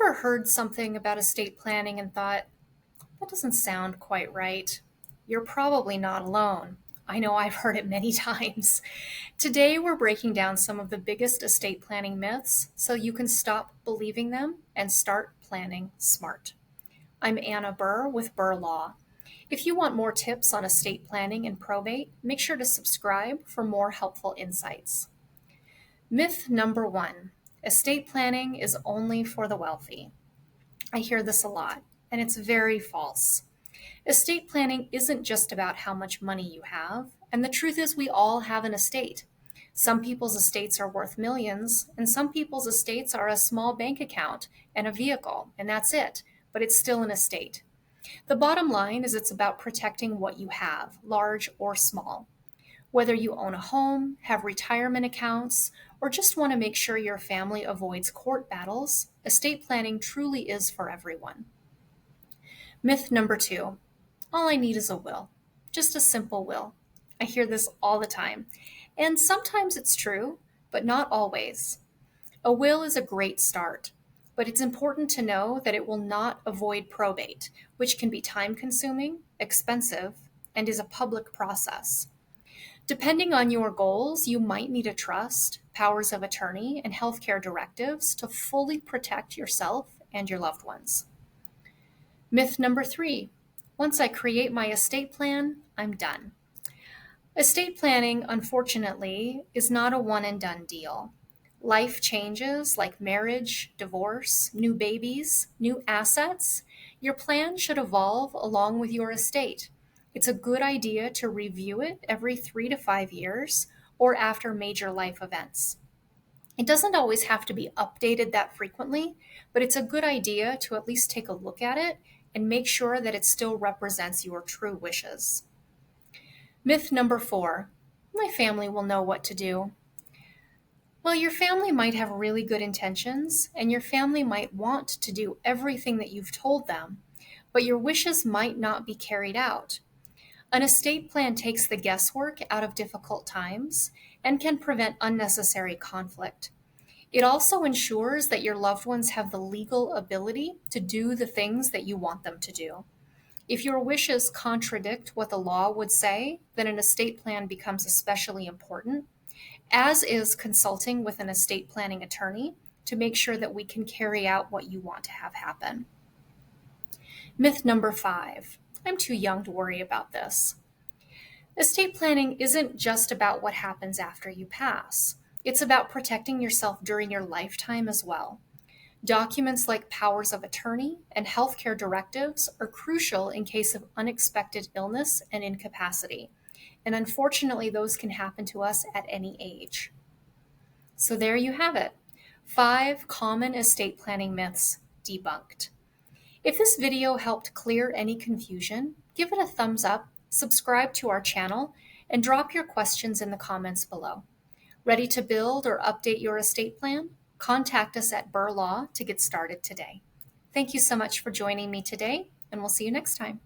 ever heard something about estate planning and thought, that doesn't sound quite right? You're probably not alone. I know I've heard it many times. Today, we're breaking down some of the biggest estate planning myths so you can stop believing them and start planning smart. I'm Anna Burr with Burr Law. If you want more tips on estate planning and probate, make sure to subscribe for more helpful insights. Myth number 1, estate planning is only for the wealthy. I hear this a lot, and it's very false. Estate planning isn't just about how much money you have, and the truth is we all have an estate. Some people's estates are worth millions, and some people's estates are a small bank account and a vehicle, and that's it, but it's still an estate. The bottom line is it's about protecting what you have, large or small. Whether you own a home, have retirement accounts, or just want to make sure your family avoids court battles, estate planning truly is for everyone. Myth number 2, all I need is a will. Just a simple will. I hear this all the time. And sometimes it's true, but not always. A will is a great start, but it's important to know that it will not avoid probate, which can be time-consuming, expensive, and is a public process. Depending on your goals, you might need a trust, powers of attorney, and healthcare directives to fully protect yourself and your loved ones. Myth number 3, once I create my estate plan, I'm done. Estate planning, unfortunately, is not a one-and-done deal. Life changes like marriage, divorce, new babies, new assets. Your plan should evolve along with your estate. It's a good idea to review it every 3 to 5 years or after major life events. It doesn't always have to be updated that frequently, but it's a good idea to at least take a look at it and make sure that it still represents your true wishes. Myth number 4, my family will know what to do. Well, your family might have really good intentions, and your family might want to do everything that you've told them, but your wishes might not be carried out. An estate plan takes the guesswork out of difficult times and can prevent unnecessary conflict. It also ensures that your loved ones have the legal ability to do the things that you want them to do. If your wishes contradict what the law would say, then an estate plan becomes especially important, as is consulting with an estate planning attorney to make sure that we can carry out what you want to have happen. Myth number 5, I'm too young to worry about this. Estate planning isn't just about what happens after you pass. It's about protecting yourself during your lifetime as well. Documents like powers of attorney and healthcare directives are crucial in case of unexpected illness and incapacity. And unfortunately, those can happen to us at any age. So there you have it, 5 common estate planning myths debunked. If this video helped clear any confusion, give it a thumbs up, subscribe to our channel, and drop your questions in the comments below. Ready to build or update your estate plan? Contact us at Burr Law to get started today. Thank you so much for joining me today, and we'll see you next time.